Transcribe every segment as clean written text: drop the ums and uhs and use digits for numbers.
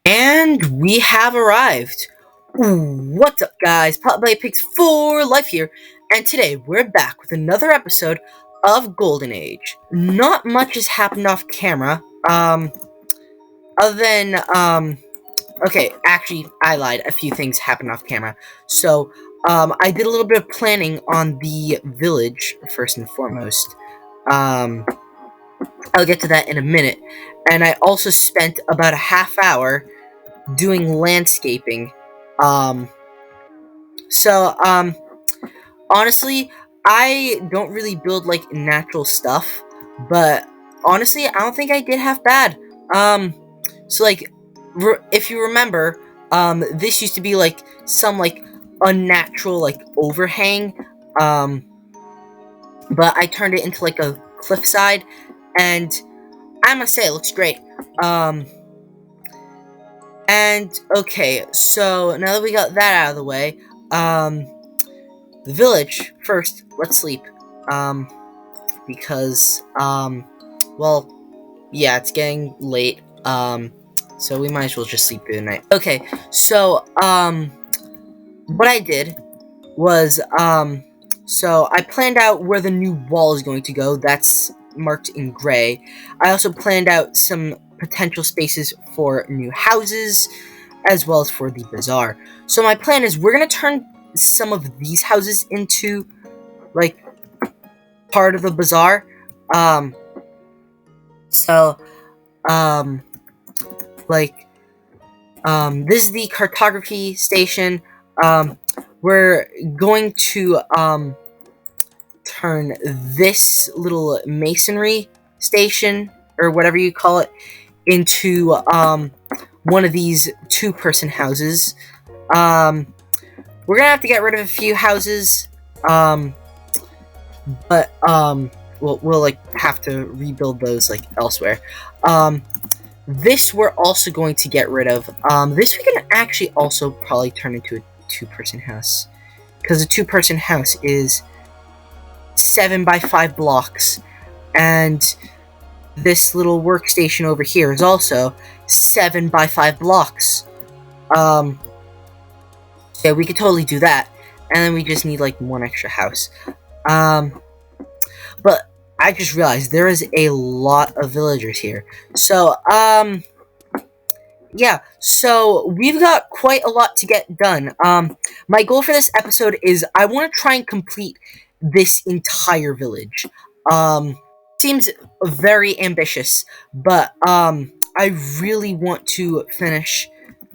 And we have arrived. What's up, guys? Play Pigs for Life here, and today we're back with another episode of Golden Age. Not much has happened off camera, other than, okay, actually, I lied. A few things happened off camera. So, I did a little bit of planning on the village, first and foremost. I'll get to that in a minute. And I also spent about a half hour doing landscaping. Um, so, honestly, I don't really build, like, natural stuff, but honestly, I don't think I did half bad. So, like, if you remember, this used to be, like, some, like, unnatural, like, overhang, but I turned it into, like, a cliffside, and I must say, it looks great. And, okay, so now that we got that out of the way, the village, first, let's sleep, because, well, yeah, it's getting late, so we might as well just sleep through the night. Okay, so, what I did was, so I planned out where the new wall is going to go. That's marked in gray. I also planned out some potential spaces for new houses, as well as for the bazaar. So my plan is we're going to turn some of these houses into, like, part of the bazaar. So, like, this is the cartography station. We're going to, turn this little masonry station, or whatever you call it, into, one of these two-person houses. We're gonna have to get rid of a few houses, but, we'll, like, have to rebuild those, like, elsewhere. This we're also going to get rid of. This we can actually also probably turn into a two-person house, because a two-person house is 7 by 5 blocks, and this little workstation over here is also 7 by 5 blocks. Yeah, we could totally do that, and then we just need, like, one extra house. But I just realized there is a lot of villagers here. So, yeah, so we've got quite a lot to get done. My goal for this episode is I want to try and complete this entire village. Seems very ambitious, but, I really want to finish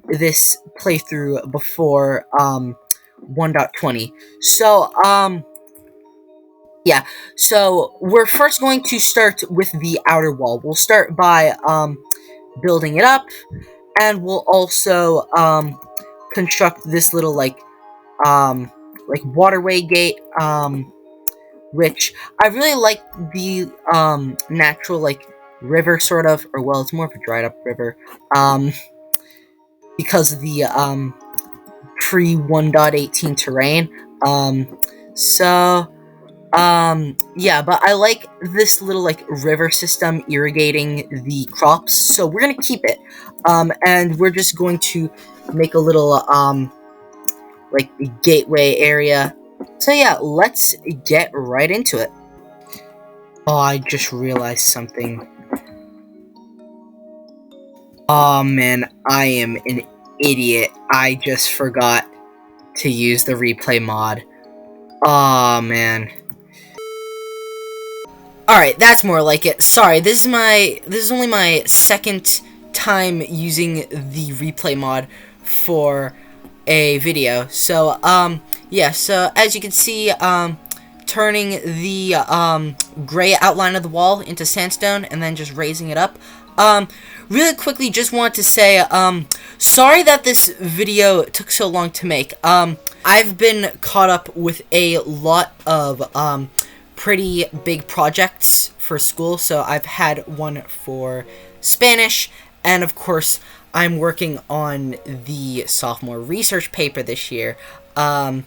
this playthrough before, 1.20. So, yeah, so we're first going to start with the outer wall. We'll start by, building it up, and we'll also, construct this little, like, waterway gate, which I really like the, natural, like, river, sort of, or, well, it's more of a dried up river, because of the, pre 1.18 terrain, so, yeah, but I like this little, like, river system irrigating the crops, so we're gonna keep it, and we're just going to make a little, like, gateway area. So yeah, let's get right into it. Oh, I just realized something. Oh man, I am an idiot. I just forgot to use the replay mod. Oh man. Alright, that's more like it. Sorry, this is only my second time using the replay mod for a video. So, yeah, so as you can see, turning the, gray outline of the wall into sandstone and then just raising it up. Really quickly, just want to say, sorry that this video took so long to make. I've been caught up with a lot of, pretty big projects for school, so I've had one for Spanish, and of course, I'm working on the sophomore research paper this year. And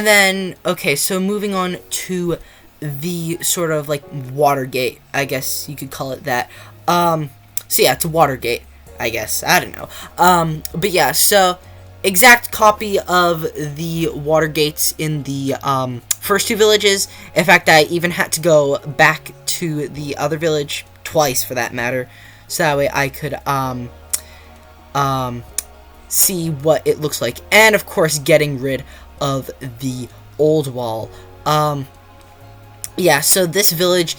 then, okay, so moving on to the sort of, like, Watergate, I guess you could call it that. So yeah, it's Watergate, I guess. I don't know. But yeah, so exact copy of the Watergates in the first two villages. In fact, I even had to go back to the other village twice, for that matter, so that way I could see what it looks like. And of course, getting rid of the old wall. Yeah, so this village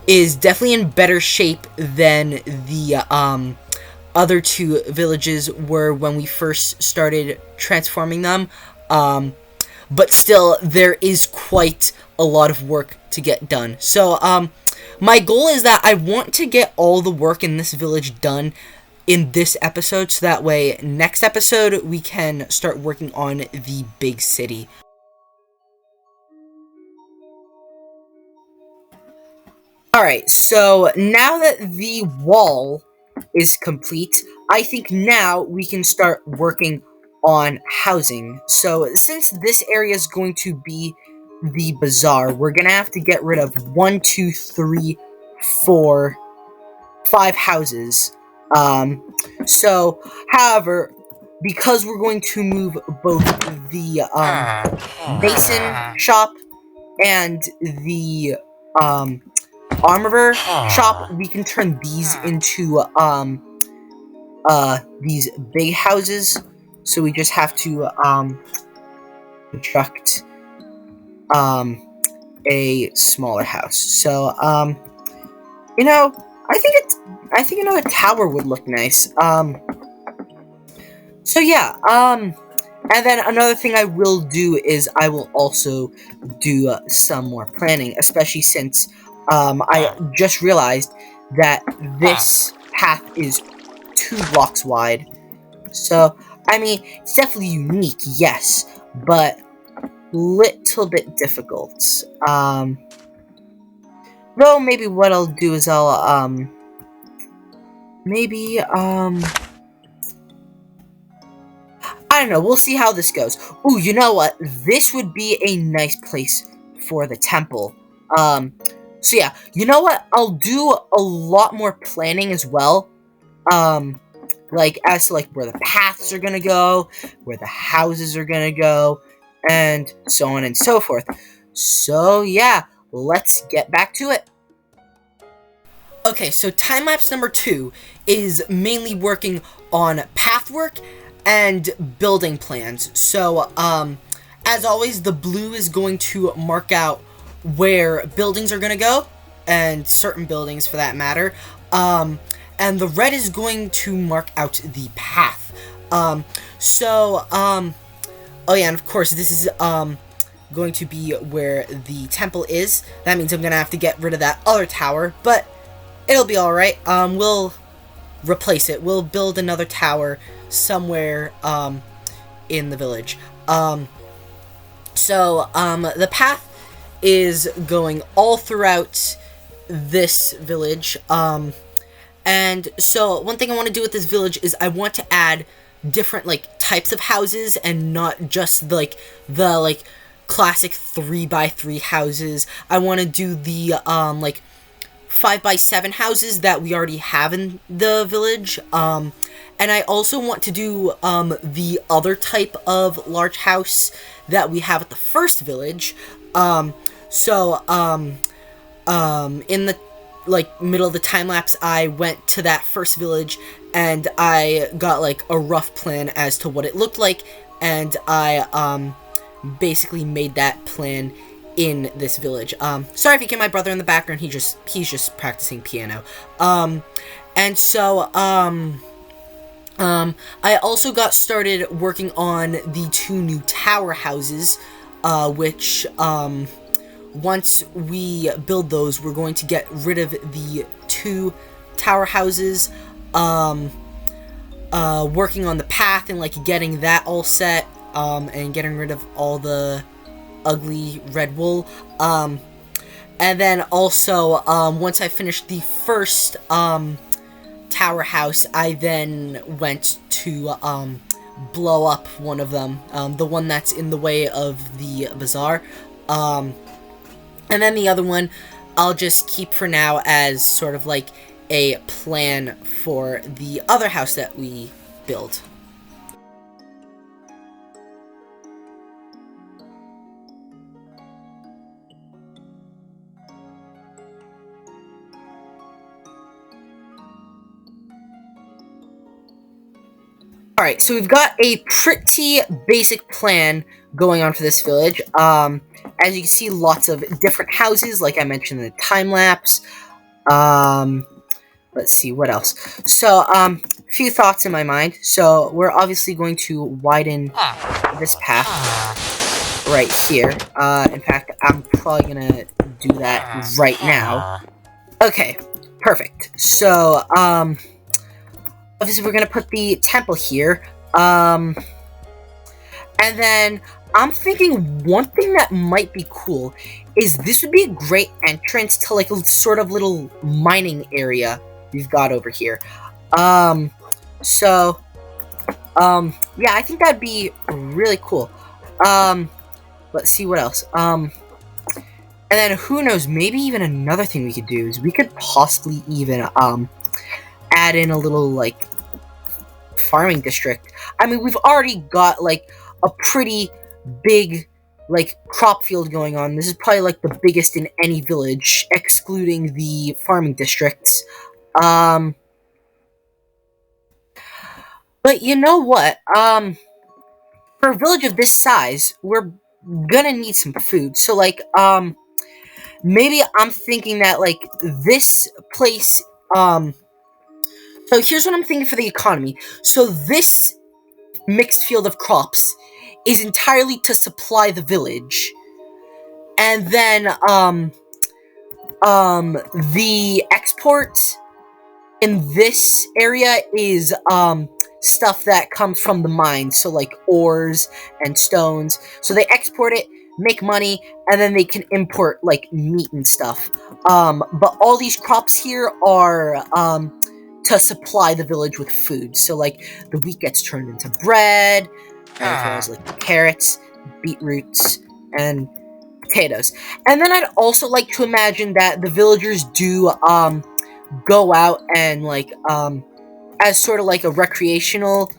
is definitely in better shape than the other two villages were when we first started transforming them. But still, there is quite a lot of work to get done. So, my goal is that I want to get all the work in this village done in this episode, so that way next episode we can start working on the big city. Alright, so now that the wall is complete, I think now we can start working on housing. So since this area is going to be the bazaar, we're gonna have to get rid of 1, 2, 3, 4, 5 houses. So, however, because we're going to move both the mason shop and the armorer shop, we can turn these into these big houses. So we just have to construct a smaller house. So you know, I think another tower would look nice. So yeah, and then another thing I will do is I will also do some more planning, especially since I just realized that this path is 2 blocks wide. So, I mean, it's definitely unique, yes, but little bit difficult. Though maybe what I'll do is I'll maybe I don't know, we'll see how this goes. Ooh, you know what? This would be a nice place for the temple. So yeah, you know what? I'll do a lot more planning as well. Like, as to, like, where the paths are gonna go, where the houses are gonna go, and so on and so forth. So yeah, let's get back to it. Okay, so time-lapse number 2 is mainly working on path work and building plans. So, as always, the blue is going to mark out where buildings are gonna go, and certain buildings for that matter. And the red is going to mark out the path. Oh yeah, and of course, this is, going to be where the temple is. That means I'm gonna have to get rid of that other tower, but it'll be alright. We'll replace it. We'll build another tower somewhere, in the village. The path is going all throughout this village, and so one thing I want to do with this village is I want to add different, like, types of houses, and not just, like, the classic 3x3 houses. I want to do the, 5x7 houses that we already have in the village, and I also want to do, the other type of large house that we have at the first village. In the, middle of the time-lapse, I went to that first village, and I got, a rough plan as to what it looked like, and I, basically made that plan in this village. Sorry if you get my brother in the background, he's just practicing piano. I also got started working on the 2 new tower houses, which, once we build those, we're going to get rid of the 2 tower houses, working on the path and, getting that all set, and getting rid of all the ugly red wool. And then also, once I finished the first, tower house, I then went to, blow up one of them, the one that's in the way of the bazaar. And then the other one, I'll just keep for now as sort of a plan for the other house that we build. Alright, so we've got a pretty basic plan going on for this village. As you can see, lots of different houses, like I mentioned in the time-lapse. Let's see, what else? So, a few thoughts in my mind. So, we're obviously going to widen this path right here. In fact, I'm probably gonna do that right now. Okay, perfect. So, obviously we're gonna put the temple here. And then I'm thinking one thing that might be cool is this would be a great entrance to like a sort of little mining area we've got over here. Yeah, I think that'd be really cool. Let's see what else. And then who knows, maybe even another thing we could do is we could possibly even, add in a little, like, farming district. I mean, we've already got, like, a pretty big, like, crop field going on. This is probably, like, the biggest in any village, excluding the farming districts. But you know what? For a village of this size, we're gonna need some food. So, like, maybe I'm thinking that, like, this place, so here's what I'm thinking for the economy. So this mixed field of crops is entirely to supply the village. And then, the export in this area is, stuff that comes from the mine. So, like, ores and stones. So they export it, make money, and then they can import, like, meat and stuff. But all these crops here are, to supply the village with food. So, like, the wheat gets turned into bread, as well as, like, carrots, beetroots, and potatoes. And then I'd also like to imagine that the villagers do, go out and, like, as sort of like a recreational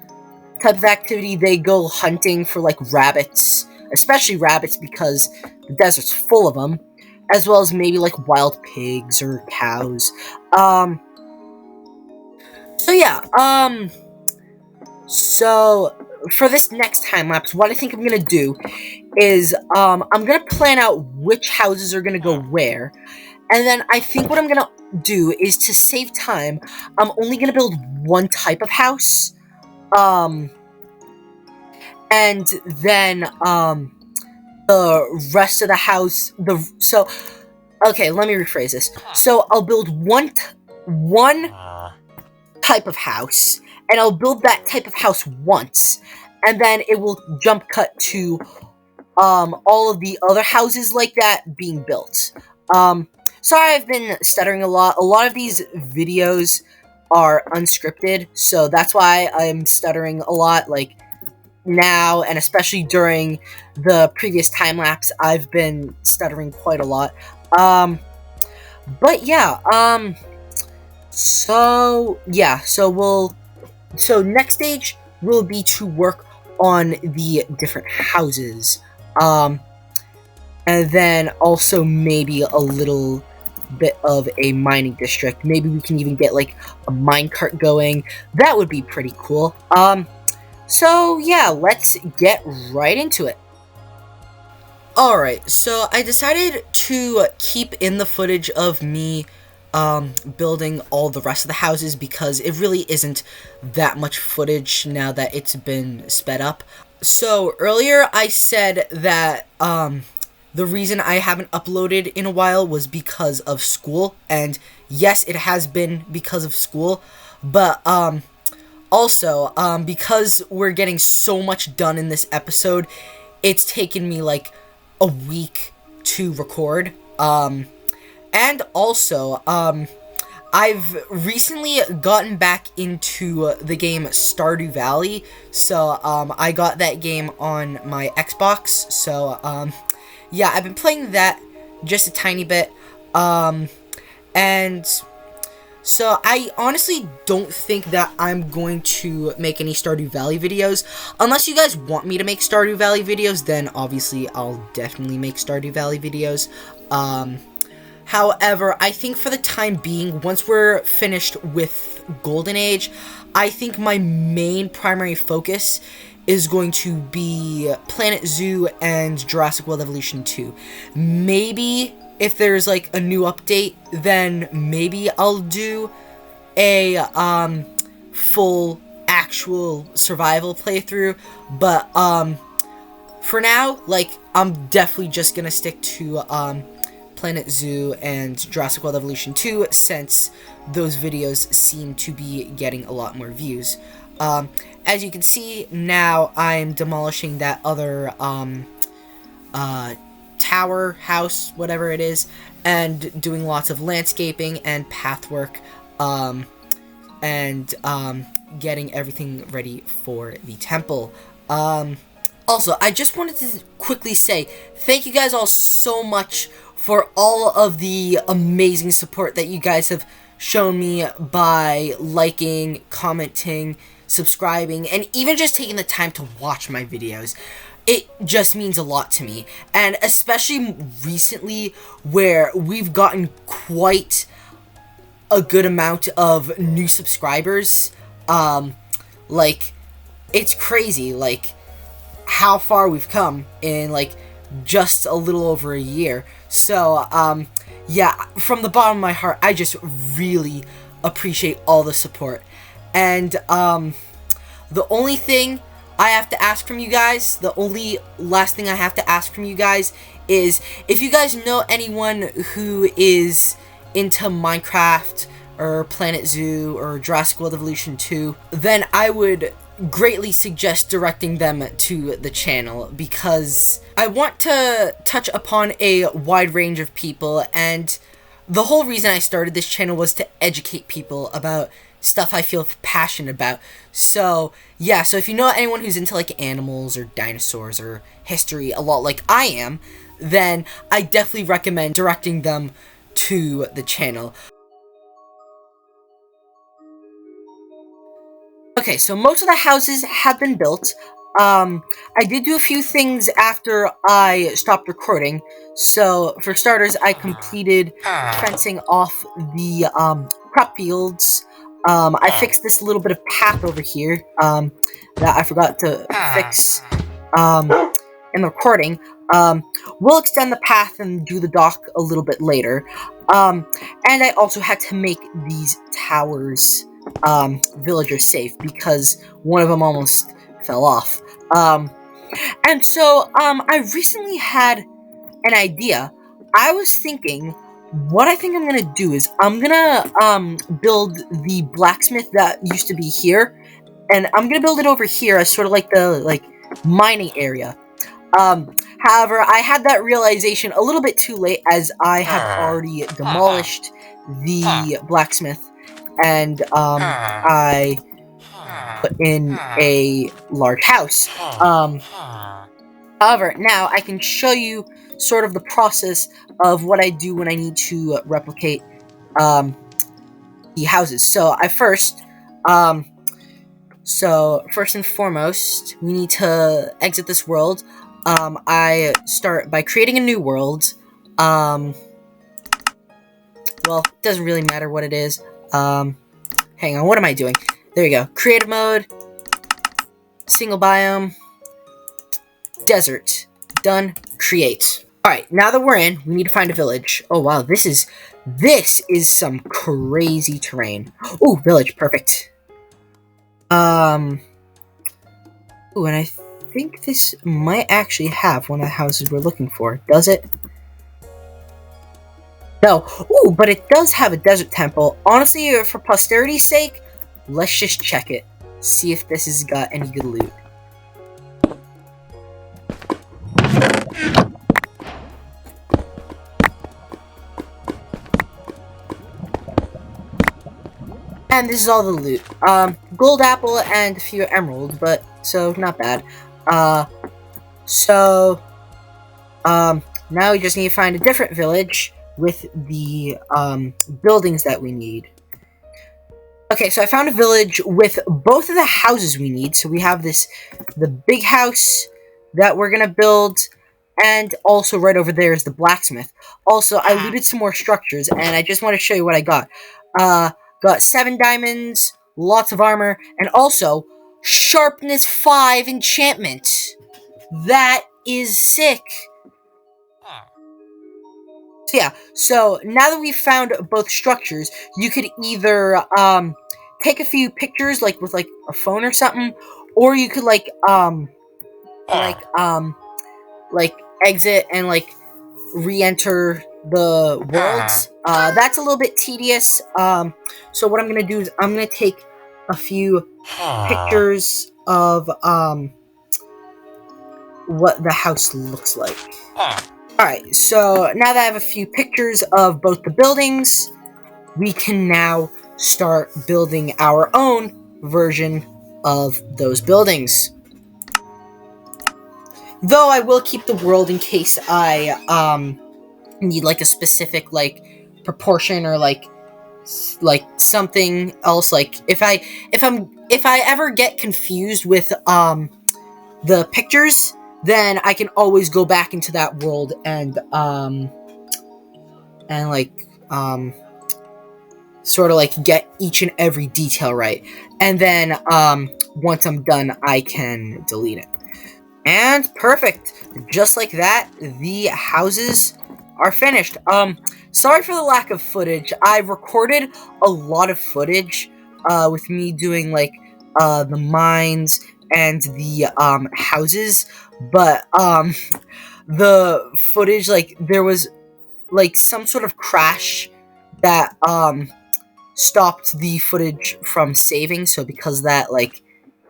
type of activity, they go hunting for, like, rabbits, especially rabbits because the desert's full of them, as well as maybe, like, wild pigs or cows. So yeah, so for this next time lapse, what I think I'm gonna do is, I'm gonna plan out which houses are gonna go where, and then I think what I'm gonna do is, to save time, I'm only gonna build one type of house, and then, the rest of the house, okay, let me rephrase this. So, I'll build one type of house, and I'll build that type of house once, and then it will jump cut to, all of the other houses like that being built. Sorry I've been stuttering a lot. A lot of these videos are unscripted, so that's why I'm stuttering a lot, like, now, and especially during the previous time-lapse, I've been stuttering quite a lot. But yeah, so next stage will be to work on the different houses, and then also maybe a little bit of a mining district. Maybe we can even get, like, a minecart going. That would be pretty cool. So yeah, let's get right into it. Alright, so I decided to keep in the footage of me building all the rest of the houses because it really isn't that much footage now that it's been sped up. So earlier I said that the reason I haven't uploaded in a while was because of school, and yes, it has been because of school, but also because we're getting so much done in this episode, it's taken me like a week to record. And also, I've recently gotten back into the game Stardew Valley, so, I got that game on my Xbox, so, yeah, I've been playing that just a tiny bit, and So I honestly don't think that I'm going to make any Stardew Valley videos. Unless you guys want me to make Stardew Valley videos, then obviously I'll definitely make Stardew Valley videos. However, I think for the time being, once we're finished with Golden Age, I think my main primary focus is going to be Planet Zoo and Jurassic World Evolution 2. Maybe if there's like a new update, then maybe I'll do a full actual survival playthrough, but for now, like, I'm definitely just gonna stick to Planet Zoo and Jurassic World Evolution 2, since those videos seem to be getting a lot more views. As you can see, now I'm demolishing that other tower, house, whatever it is, and doing lots of landscaping and path work, and getting everything ready for the temple. Also, I just wanted to quickly say thank you guys all so much for all of the amazing support that you guys have shown me by liking, commenting, subscribing, and even just taking the time to watch my videos. It just means a lot to me, and especially recently where we've gotten quite a good amount of new subscribers. Like, it's crazy, like, how far we've come in, like, just a little over a year. So, yeah, from the bottom of my heart, I just really appreciate all the support. And, the only thing I have to ask from you guys, the only last thing I have to ask from you guys is, if you guys know anyone who is into Minecraft, or Planet Zoo, or Jurassic World Evolution 2, then I would greatly suggest directing them to the channel, because I want to touch upon a wide range of people, and the whole reason I started this channel was to educate people about stuff I feel passionate about. So, yeah, so if you know anyone who's into, like, animals, or dinosaurs, or history, a lot like I am, then I definitely recommend directing them to the channel. Okay, so most of the houses have been built. I did do a few things after I stopped recording. So, for starters, I completed fencing off the crop fields. I fixed this little bit of path over here that I forgot to fix in the recording. We'll extend the path and do the dock a little bit later. And I also had to make these towers villagers safe, because one of them almost fell off. And so, I recently had an idea. I was thinking, what I think I'm gonna do is, I'm gonna, build the blacksmith that used to be here, and I'm gonna build it over here as sort of like the, like, mining area. However, I had that realization a little bit too late, as I have already demolished the blacksmith, and, I put in a large house. However, now I can show you sort of the process of what I do when I need to replicate, the houses. So, first and foremost, we need to exit this world. I start by creating a new world. Well, it doesn't really matter what it is. Hang on, what am I doing? There you go. Creative mode. Single biome. Desert. Done. Create. Alright, now that we're in, we need to find a village. Oh wow, this is some crazy terrain. Ooh, village, perfect. Ooh, and I think this might actually have one of the houses we're looking for. Does it? No. Ooh, but it does have a desert temple. Honestly, for posterity's sake, let's just check it. See if this has got any good loot. And this is all the loot. Gold apple and a few emeralds, but, so, not bad. Now we just need to find a different village with the, buildings that we need. Okay, so I found a village with both of the houses we need. So we have the big house that we're gonna build, and also right over there is the blacksmith. Also, I looted some more structures, and I just want to show you what I got. Got 7 diamonds, lots of armor, and also sharpness 5 enchantment. That is sick. So yeah, so now that we've found both structures, you could either take a few pictures like with like a phone or something, or you could like um like exit and like re-enter the worlds. That's a little bit tedious. So what I'm gonna do is I'm gonna take a few pictures of what the house looks like. Alright, so now that I have a few pictures of both the buildings, we can now start building our own version of those buildings. Though I will keep the world in case I need like a specific like proportion or like something else. Like if I ever get confused with the pictures, then I can always go back into that world and sort of like get each and every detail right. And then once I'm done, I can delete it. And perfect. Just like that, the houses are finished. Sorry for the lack of footage. I've recorded a lot of footage with me doing like the mines and the houses, but the footage, like there was like some sort of crash that stopped the footage from saving, so because of that, like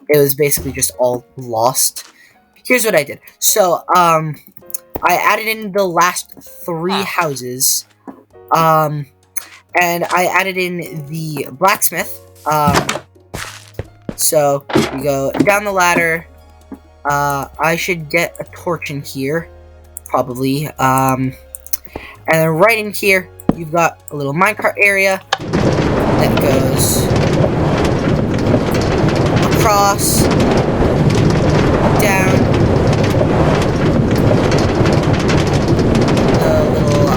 it was basically just all lost. Here's what I did. So I added in the last 3 houses, and I added in the blacksmith. So we go down the ladder. I should get a torch in here, probably. And then right in here, you've got a little minecart area that goes across, down the little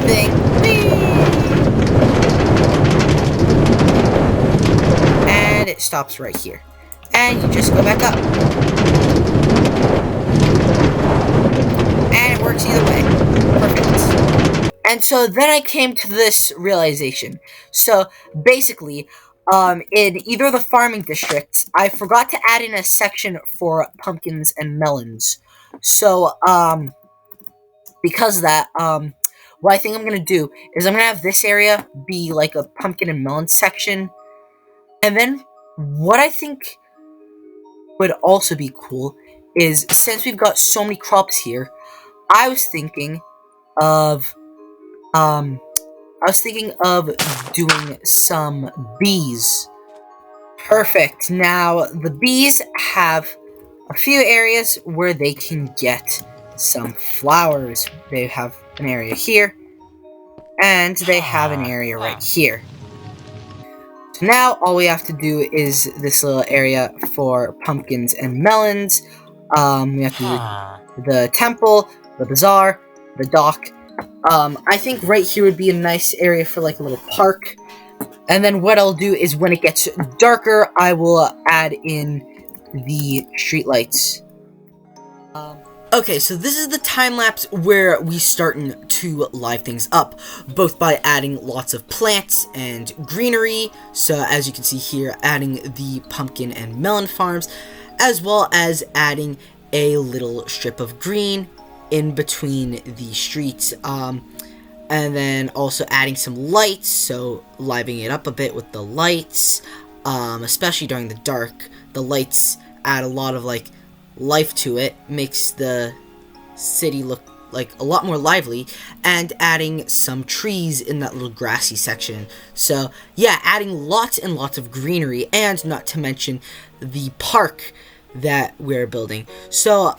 thing. Whee! And it stops right here. And you just go back up. And it works either way. Perfect. And so then I came to this realization. So basically, in either the farming district, I forgot to add in a section for pumpkins and melons. So, because of that, what I think I'm gonna do is I'm gonna have this area be like a pumpkin and melon section. And then what I think would also be cool is, since we've got so many crops here, I was thinking of doing some bees. Perfect. Now, the bees have a few areas where they can get some flowers. They have an area here, and they have an area right here. So now, all we have to do is this little area for pumpkins and melons. We have to do the temple, the bazaar, the dock. I think right here would be a nice area for like a little park. And then what I'll do is when it gets darker, I will add in the streetlights. Okay, so this is the time lapse where we starting to live things up, both by adding lots of plants and greenery. So as you can see here, adding the pumpkin and melon farms, as well as adding a little strip of green in between the streets, and then also adding some lights, so livening it up a bit with the lights, especially during the dark. The lights add a lot of like life to it, makes the city look like a lot more lively, and adding some trees in that little grassy section. So yeah, adding lots and lots of greenery, and not to mention the park that we're building. So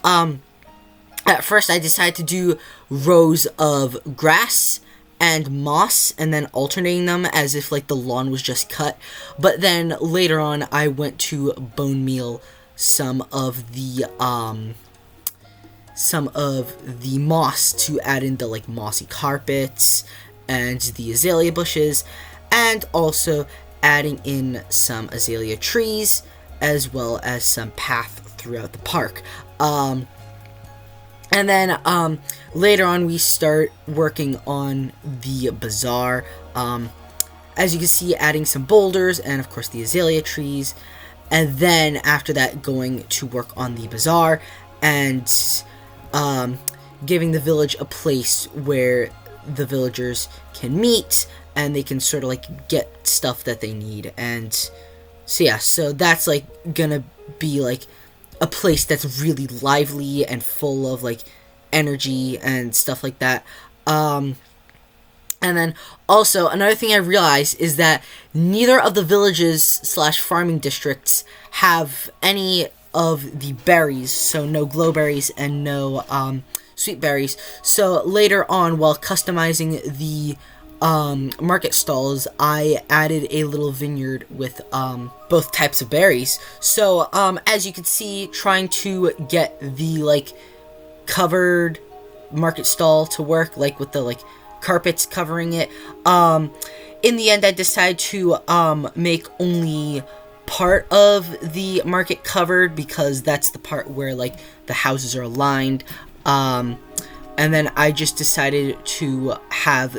at first I decided to do rows of grass and moss, and then alternating them as if like the lawn was just cut. But then later on, I went to bone meal some of the moss to add in the like mossy carpets and the azalea bushes, and also adding in some azalea trees as well as some path throughout the park. And then later on, we start working on the bazaar. As you can see, adding some boulders and, of course, the azalea trees. And then after that, going to work on the bazaar and giving the village a place where the villagers can meet and they can sort of like get stuff that they need. And so yeah, so that's like gonna be like a place that's really lively and full of like energy and stuff like that. And then also another thing I realized is that neither of the villages slash farming districts have any of the berries, so no glowberries and no sweet berries. So later on, while customizing the market stalls, I added a little vineyard with both types of berries. So as you can see, trying to get the like covered market stall to work, like with the like carpets covering it, in the end I decided to make only part of the market covered, because that's the part where like the houses are aligned. And then I just decided to have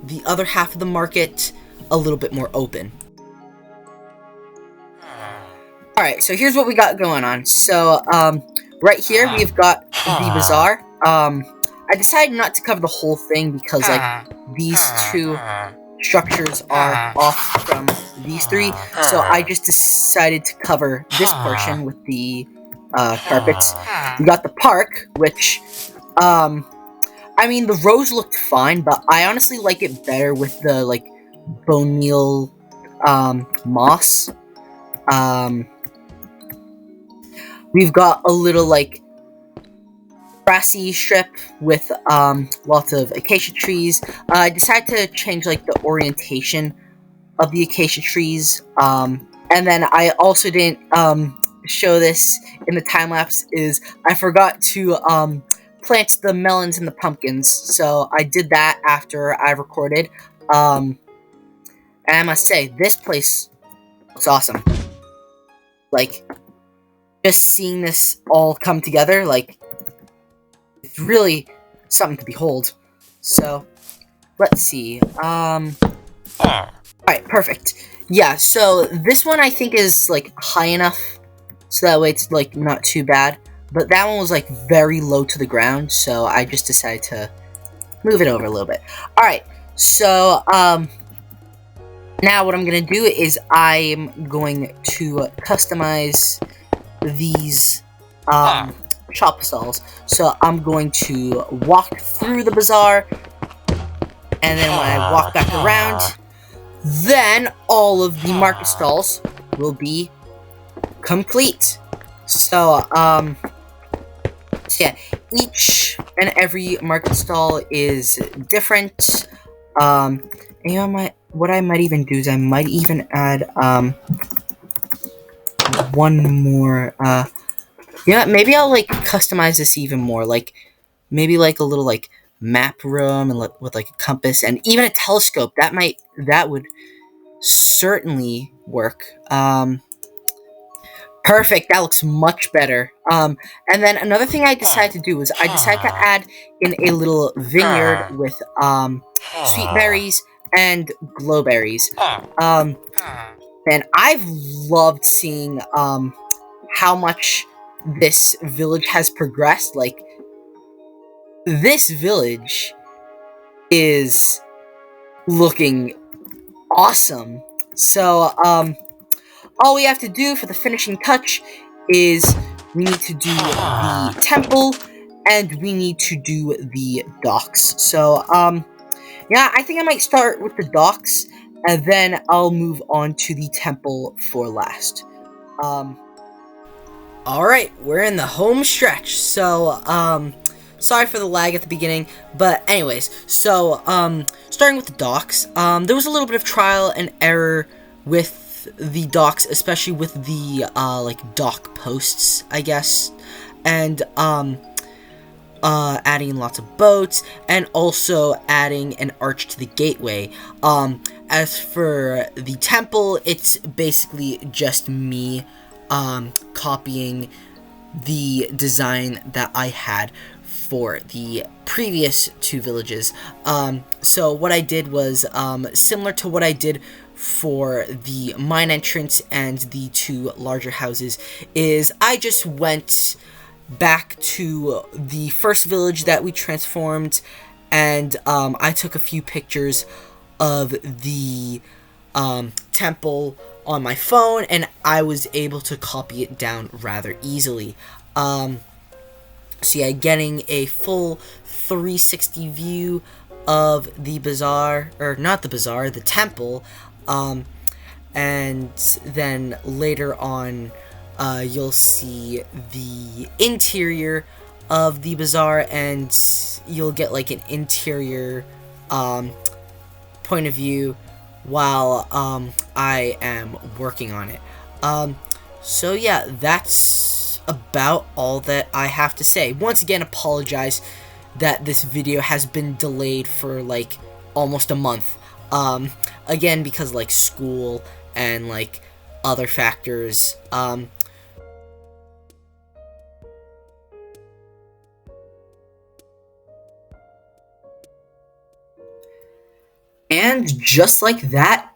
the other half of the market a little bit more open. Alright, so here's what we got going on. So, right here we've got the bazaar. I decided not to cover the whole thing because, like, these two structures are off from these three. So I just decided to cover this portion with the carpets. We got the park, which, I mean, the rows looked fine, but I honestly like it better with the, like, bone meal, moss. We've got a little, like, grassy strip with, lots of acacia trees. I decided to change, like, the orientation of the acacia trees. And then I also didn't, show this in the time-lapse, is I forgot to, plant the melons and the pumpkins, so I did that after I recorded. And I must say, this place looks awesome. Like, just seeing this all come together, like, it's really something to behold. So, let's see, alright, perfect. Yeah, so this one I think is, like, high enough, so that way it's, like, not too bad. But that one was, like, very low to the ground, so I just decided to move it over a little bit. Alright, so, now what I'm going to do is I'm going to customize these, shop stalls. So I'm going to walk through the bazaar, and then when I walk back around, then all of the market stalls will be complete. So, yeah, each and every market stall is different. And you know, what I might even do is I might even add, one more, yeah, maybe I'll, like, customize this even more, like, maybe, like, a little, like, map room, and with, like, a compass, and even a telescope. That would certainly work. Perfect, that looks much better. And then another thing I decided to do was I decided to add in a little vineyard with, sweet berries and glowberries. And I've loved seeing, how much this village has progressed. Like, this village is looking awesome. So, all we have to do for the finishing touch is we need to do the temple, and we need to do the docks. So, yeah, I think I might start with the docks, and then I'll move on to the temple for last. Alright, we're in the home stretch. So, sorry for the lag at the beginning, but anyways, so, starting with the docks, there was a little bit of trial and error with the docks, especially with the, like, dock posts, I guess, and, adding lots of boats, and also adding an arch to the gateway. As for the temple, it's basically just me, copying the design that I had for the previous two villages. So what I did was, similar to what I did for the mine entrance and the two larger houses, is I just went back to the first village that we transformed, and I took a few pictures of the temple on my phone, and I was able to copy it down rather easily. So yeah, getting a full 360 view of the bazaar, or not the bazaar, the temple, and then later on, you'll see the interior of the bazaar, and you'll get like an interior point of view while I am working on it. So yeah, that's about all that I have to say. Once again, apologize that this video has been delayed for like almost a month. Again, because like school and like other factors. And just like that,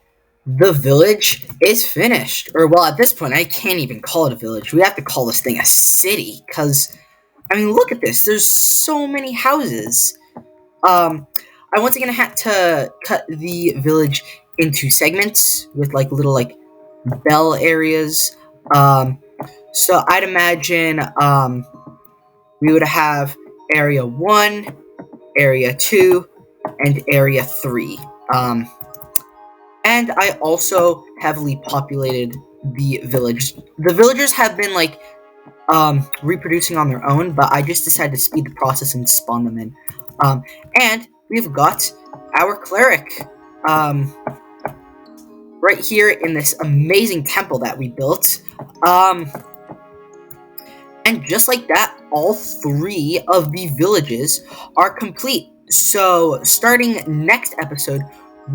the village is finished. Or, well, at this point, I can't even call it a village. We have to call this thing a city, because, I mean, look at this. There's so many houses. I once again had to cut the village into segments with, like, little, like, bell areas. So I'd imagine, we would have Area 1, Area 2, and Area 3. And I also heavily populated the village. The villagers have been, like, reproducing on their own, but I just decided to speed the process and spawn them in. And we've got our cleric, right here in this amazing temple that we built. And just like that, all 3 of the villages are complete. So, starting next episode,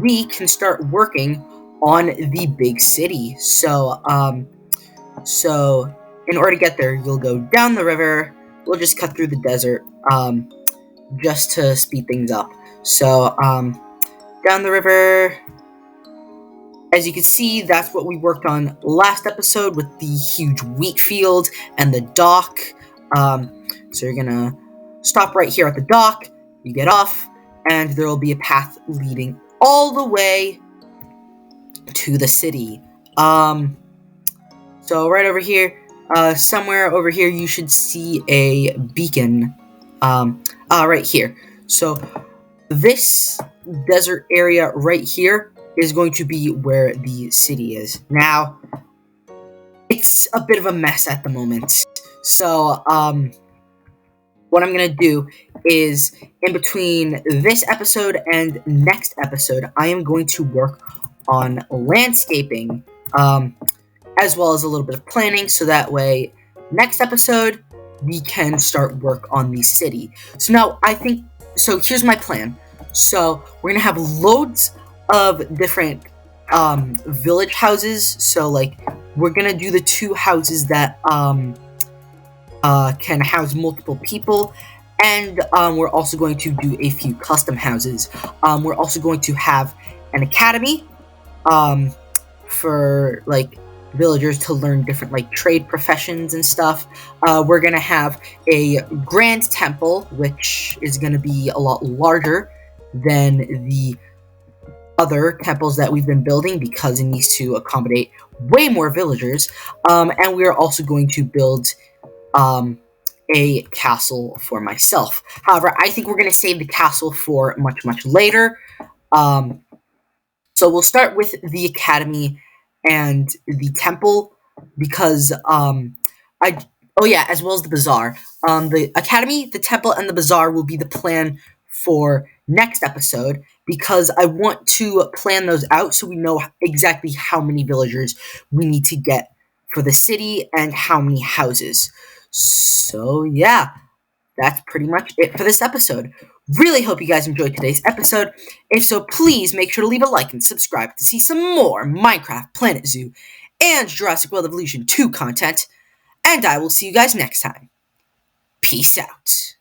we can start working on the big city. So, in order to get there, you'll go down the river. We'll just cut through the desert, just to speed things up. So, down the river. As you can see, that's what we worked on last episode with the huge wheat field and the dock. So you're gonna stop right here at the dock, you get off, and there will be a path leading all the way to the city. So right over here, somewhere over here, you should see a beacon. Right here. So this desert area right here is going to be where the city is. Now, it's a bit of a mess at the moment. So, what I'm going to do is, in between this episode and next episode, I am going to work on landscaping, as well as a little bit of planning, so that way, next episode, we can start work on the city. So now, so here's my plan. So, we're going to have loads of different village houses. So like we're gonna do the 2 houses that can house multiple people, and we're also going to do a few custom houses. We're also going to have an academy for like villagers to learn different like trade professions and stuff. We're gonna have a grand temple, which is gonna be a lot larger than the other temples that we've been building, because it needs to accommodate way more villagers. And we are also going to build a castle for myself. However, I think we're going to save the castle for much, much later. So we'll start with the academy and the temple, because Oh yeah, as well as the bazaar. The academy, the temple, and the bazaar will be the plan for next episode because I want to plan those out so we know exactly how many villagers we need to get for the city and how many houses. So yeah, that's pretty much it for this episode. Really hope you guys enjoyed today's episode. If so, please make sure to leave a like and subscribe to see some more Minecraft, Planet Zoo, and Jurassic World Evolution 2 content. And I will see you guys next time. Peace out.